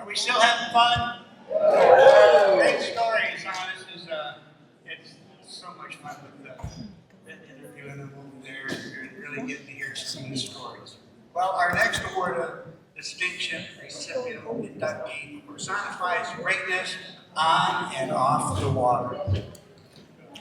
Are we still having fun? Great stories. This is it's so much fun with interviewing them over there. You're really getting to hear some of these stories. Well, our next award of distinction recipient inductee personifies greatness on and off the water.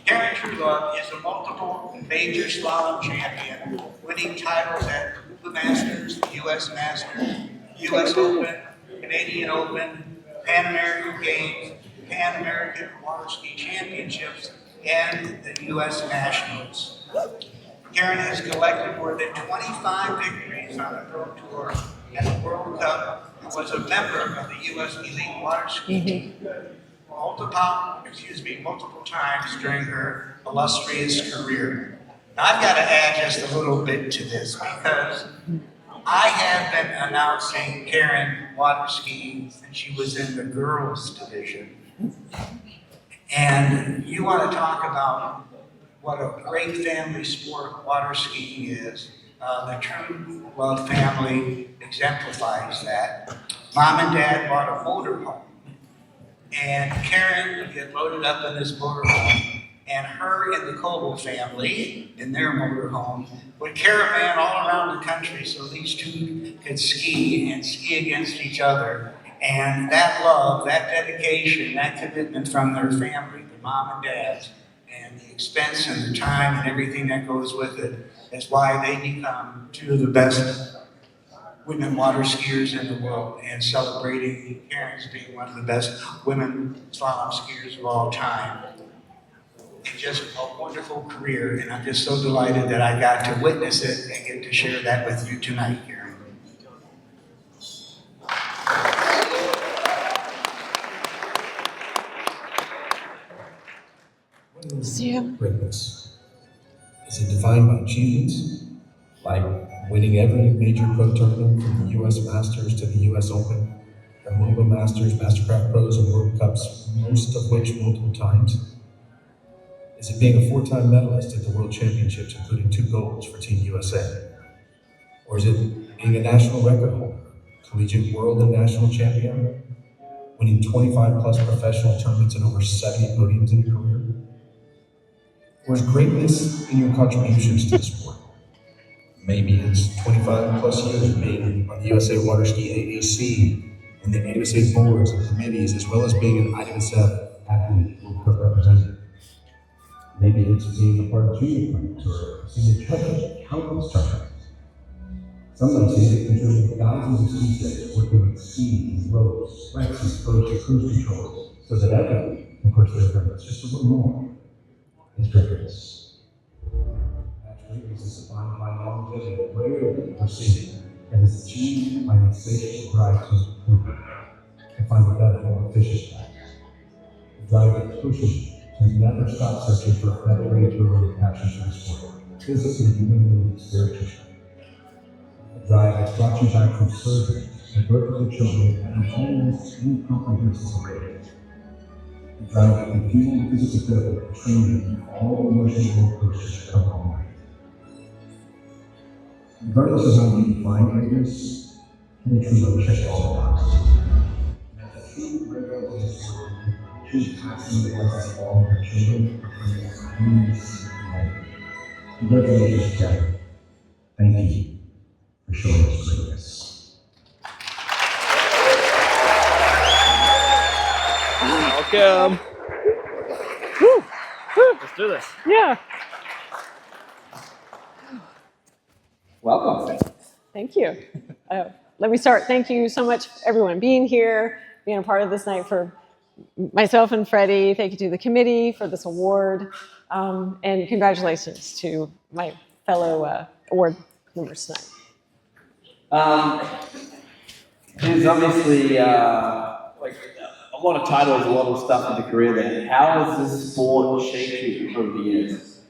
Karen Truelove is a multiple major slalom champion, winning titles at Moomba Masters, U.S. Masters, U.S. Open, Canadian Open, Pan American Games, Pan American Water Ski Championships, and the U.S. Nationals. Karen has collected more than 25 victories on the Pro Tour and the World Cup, and was a member of the U.S. Elite Water Ski Team multiple times during her illustrious career. Now, I've got to add just a little bit to this because I have been announcing Karen water skiing since she was in the girls division. And you want to talk about what a great family sport water skiing is. The Truelove family exemplifies that. Mom and Dad bought a motorhome, and Karen would get loaded up in this motorhome, and her and the Coble family in their motorhome would caravan all around the country so these two could ski and ski against each other. And that love, that dedication, that commitment from their family, the mom and dads, and the expense and the time and everything that goes with it is why they become two of the best women water skiers in the world, and celebrating Karen's being one of the best women slalom skiers of all time. It's just a wonderful career, and I'm just so delighted that I got to witness it and get to share that with you tonight, Karen. Greatness. Is it defined by achievements, like winning every major pro tournament from the U.S. Masters to the U.S. Open, the Moomba Masters, Mastercraft Pros, and World Cups, most of which multiple times? Is it being a 4-time medalist at the World Championships, including 2 golds for Team USA? Or is it being a national record holder, collegiate world and national champion, winning 25 plus professional tournaments and over 70 podiums in your career? Or is greatness in your contributions to the sport? Maybe it's 25 plus years of being on the USA Water Ski AAC and the USA boards and committees, as well as being an IWSF athlete World Cup representative. Maybe it's being a part of junior plans or senior judge at countless tournaments. Some might say that contributing thousands of ski days working with skis, ropes, ramps, and cruise controls so that everyone can push their limits just a little more. Is greatness. That greatness is defined by longevity, rarely perceived, and is achieved by an insatiable drive to improve, to find a better, more efficient life. A drive that pushes you to never stop searching for a better way to relate passion to the sport, physically, mentally, spiritually. A drive that brought you back from surgery and birth of your children at an almost incomprehensible rate. A drive that can fuel physical therapy, training, and all the emotional roller coasters that come along with it. Regardless of how you define greatness, Karen Truelove checked all the boxes. And as a true regular in this world, she's passing the blessings of all of her children, her friends, communities, and life. Congratulations, Karen. Thank you for showing us greatness. Welcome. Woo. Woo. Let's do this. Yeah. Welcome. Thank you. Let me start. Thank you so much, everyone, being here, being a part of this night for myself and Freddy. Thank you to the committee for this award. And congratulations to my fellow award members tonight. There's obviously like a lot of titles, a lot of stuff in the career there. How has this sport shaped you over the years?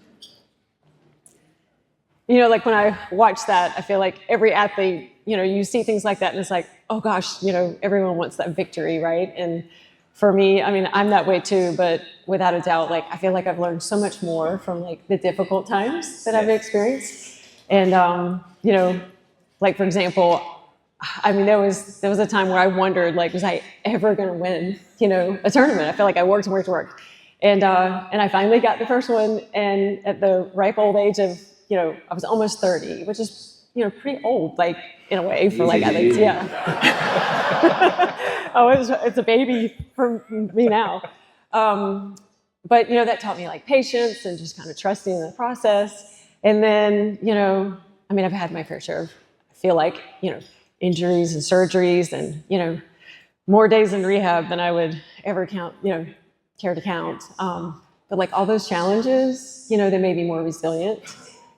You know, like when I watch that, I feel like every athlete, you know, you see things like that and it's like, oh gosh, you know, everyone wants that victory, right? And for me, I mean, I'm that way too, but without a doubt, like, I feel like I've learned so much more from like the difficult times that I've experienced. And, you know, like for example, I mean, there was a time where I wondered, like, was I ever going to win, a tournament? I felt like I worked and worked and worked. And I finally got the first one. And at the ripe old age of, I was almost 30, which is, pretty old, like, in a way for like athletes. Yeah. Oh, it's a baby for me now. But, that taught me like patience and just kind of trusting in the process. And then, I mean, I've had my fair share of, I feel like, injuries and surgeries and, more days in rehab than I would ever care to count. But like all those challenges, they made me more resilient.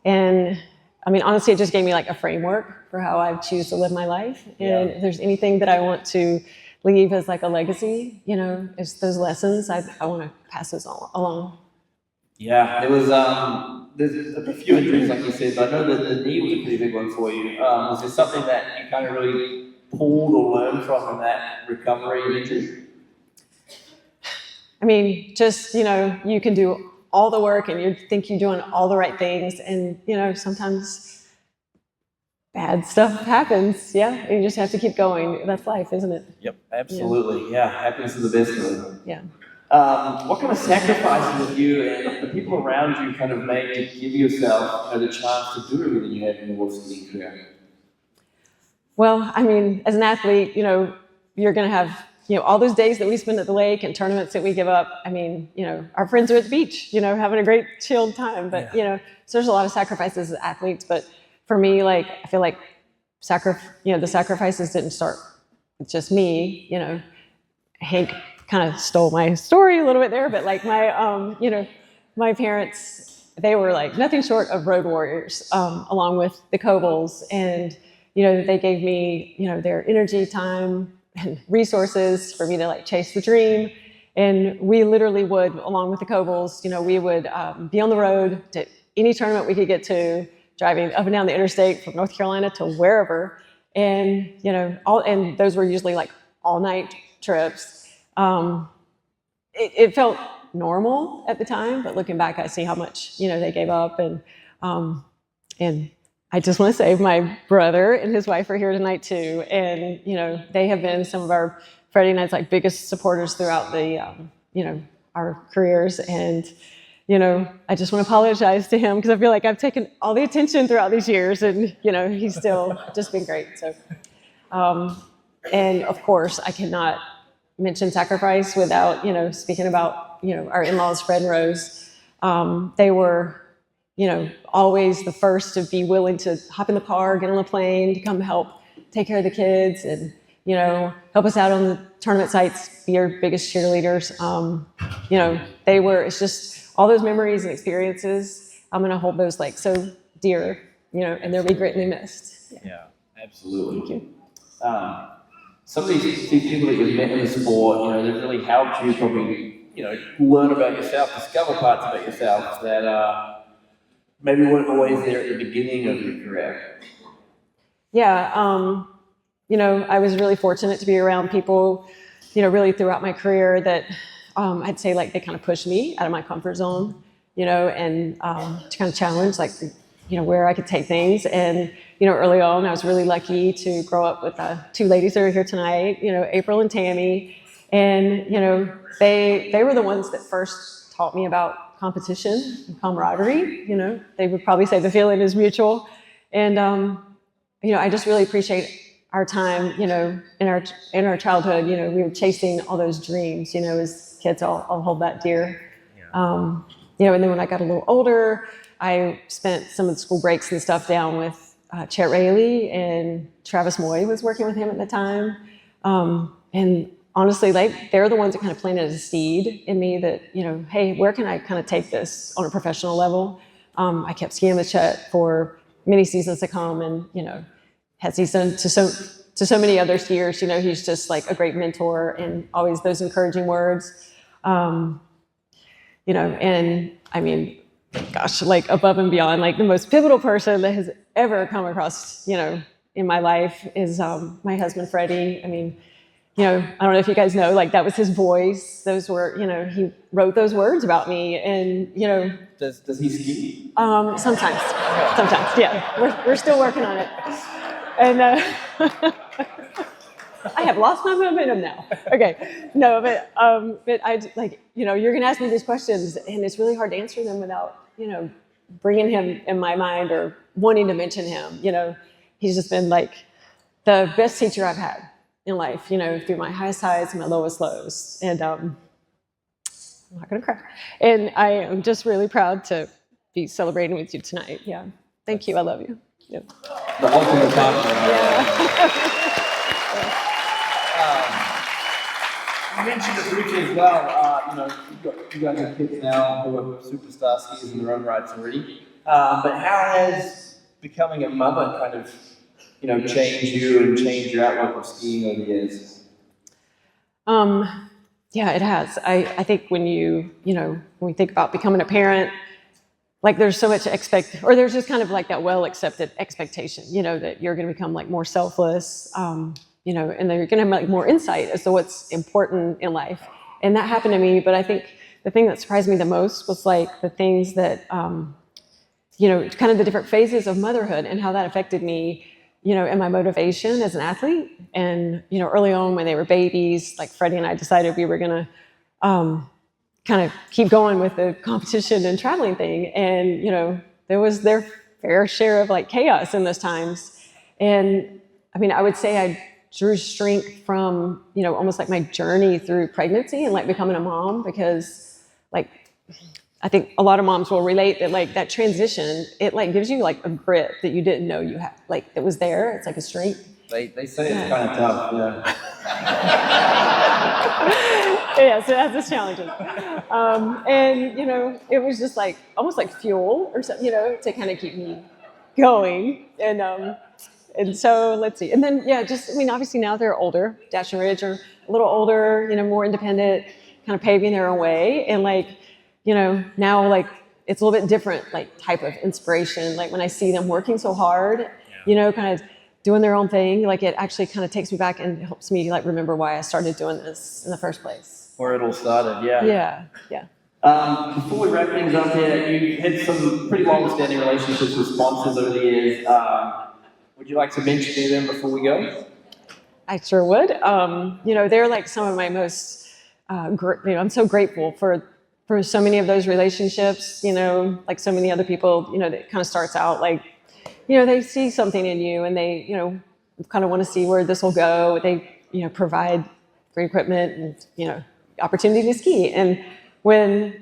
And I mean, honestly, it just gave me like a framework for how I choose to live my life. And if there's anything that I want to leave as like a legacy, it's those lessons. I want to pass those along. Yeah, there's a few injuries, like you said, but I know that the knee was a pretty big one for you. Was there something that you kind of really pulled or learned from that recovery and injury? I mean, just, you can do all the work and you think you're doing all the right things. And, sometimes bad stuff happens. Yeah. And you just have to keep going. That's life, isn't it? Yep, absolutely. Yeah, happiness is the best of it. Yeah. What kind of sacrifices have you and the people around you kind of made to give yourself the chance to do everything you have in your skiing career? Well, I mean, as an athlete, you're going to have, all those days that we spend at the lake and tournaments that we give up. I mean, our friends are at the beach, having a great chilled time. But, so there's a lot of sacrifices as athletes. But for me, like, I feel like the sacrifices didn't start with just me. Hank kind of stole my story a little bit there, but like my parents, they were like nothing short of road warriors, along with the Cobles, and they gave me their energy, time, and resources for me to like chase the dream. And we literally would, along with the Cobles, we would be on the road to any tournament we could get to, driving up and down the interstate from North Carolina to wherever, and and those were usually like all night trips. It felt normal at the time, but looking back, I see how much, they gave up. And I just want to say my brother and his wife are here tonight too. And, they have been some of our Friday nights, like biggest supporters throughout the, our careers. And, I just want to apologize to him because I feel like I've taken all the attention throughout these years and, he's still just been great. So, and of course I cannot mention sacrifice without, speaking about, our in-laws, Fred and Rose. They were, always the first to be willing to hop in the car, get on a plane, to come help take care of the kids and, help us out on the tournament sites, be our biggest cheerleaders. It's just all those memories and experiences. I'm going to hold those like so dear, and they'll be greatly missed. Yeah, absolutely. Thank you. Some of these people that you've met in the sport, they've really helped you probably, learn about yourself, discover parts about yourself that maybe weren't always there at the beginning of your career. Yeah, I was really fortunate to be around people, really throughout my career that I'd say like they kind of pushed me out of my comfort zone, and to kind of challenge like, where I could take things. And, early on, I was really lucky to grow up with two ladies that are here tonight, April and Tammy. And, they were the ones that first taught me about competition and camaraderie. They would probably say the feeling is mutual. And, I just really appreciate our time, in our childhood. We were chasing all those dreams, as kids. I'll hold that dear. And then when I got a little older, I spent some of the school breaks and stuff down with Chet Raley, and Travis Moy was working with him at the time. And honestly, they're the ones that kind of planted a seed in me that, hey, where can I kind of take this on a professional level? I kept skiing with Chet for many seasons to come, and, had seasoned to so many other skiers. He's just like a great mentor and always those encouraging words. And I mean, gosh, like above and beyond, like the most pivotal person that has ever come across, in my life is my husband, Freddy. I mean, I don't know if you guys know, like that was his voice. Those were, he wrote those words about me, and Does he ski? Sometimes, yeah. We're still working on it, and I have lost my momentum now. Okay, no, but I like, you're gonna ask me these questions, and it's really hard to answer them without, bringing him in my mind or wanting to mention him. He's just been like the best teacher I've had in life. Through my highest highs and my lowest lows, and I'm not gonna cry. And I am just really proud to be celebrating with you tonight. Yeah, thank you. I love you. Yeah. The ultimate partner. You mentioned it briefly as well. You guys have kids now who are superstar skiers in their own rights already. But how has becoming a mother kind of, changed you and changed your outlook of skiing over the years? Yeah, it has. I think when when we think about becoming a parent, like there's so much there's just kind of like that well-accepted expectation, that you're going to become like more selfless, and then you're going to have like more insight as to what's important in life. And that happened to me, but I think the thing that surprised me the most was like the things that, kind of the different phases of motherhood and how that affected me, and my motivation as an athlete. And, early on when they were babies, like Freddy and I decided we were going to, kind of keep going with the competition and traveling thing. And, there was their fair share of like chaos in those times. And I mean, I would say I drew strength from, almost like my journey through pregnancy and like becoming a mom, because like, I think a lot of moms will relate that like that transition, it like gives you like a grit that you didn't know you had, like it was there. It's like a strength. They say it's kind of tough, yeah. Yeah, so that's just challenging. And, it was just like, almost like fuel or something, to kind of keep me going. And so let's see. And then, obviously now they're older. Dash and Ridge are a little older, more independent, kind of paving their own way. And like, now like it's a little bit different, like type of inspiration. Like when I see them working so hard, kind of doing their own thing, like it actually kind of takes me back and helps me like remember why I started doing this in the first place. Where it all started, yeah. Yeah. Before we wrap things up here, you had some pretty long-standing relationships with sponsors over the years. Would you like to mention any of them before we go? I sure would. They're like some of my most, I'm so grateful for so many of those relationships, like so many other people, that kind of starts out like, they see something in you and they, kind of want to see where this will go. They, provide free equipment and, opportunity to ski. And when,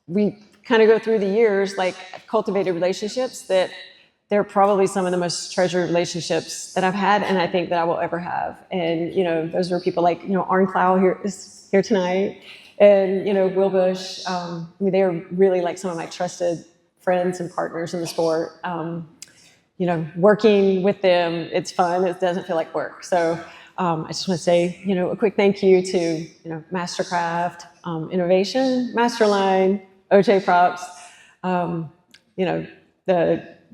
we kind of go through the years, like I've cultivated relationships that they're probably some of the most treasured relationships that I've had, and I think that I will ever have. And, those are people like, Arn Clow is here tonight, and, Will Bush. They are really like some of my trusted friends and partners in the sport. Working with them, it's fun. It doesn't feel like work. So I just want to say, a quick thank you to, Mastercraft, Innovation, Masterline, OJ Props, the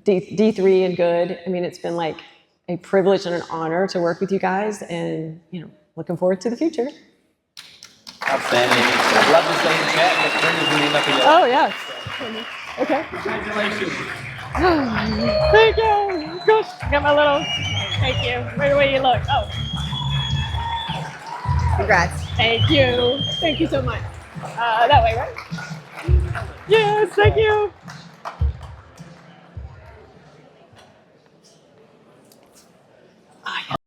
D3 and Good. I mean, it's been like a privilege and an honor to work with you guys, and, looking forward to the future. Outstanding. I'd love to stay in chat, but Brenda's going to end up in your Oh, yeah. Okay. Congratulations. Thank you. Gosh, got my little, thank you. Right the way you look. Oh. Congrats. Thank you. Thank you so much. That way, right? Yes, thank you.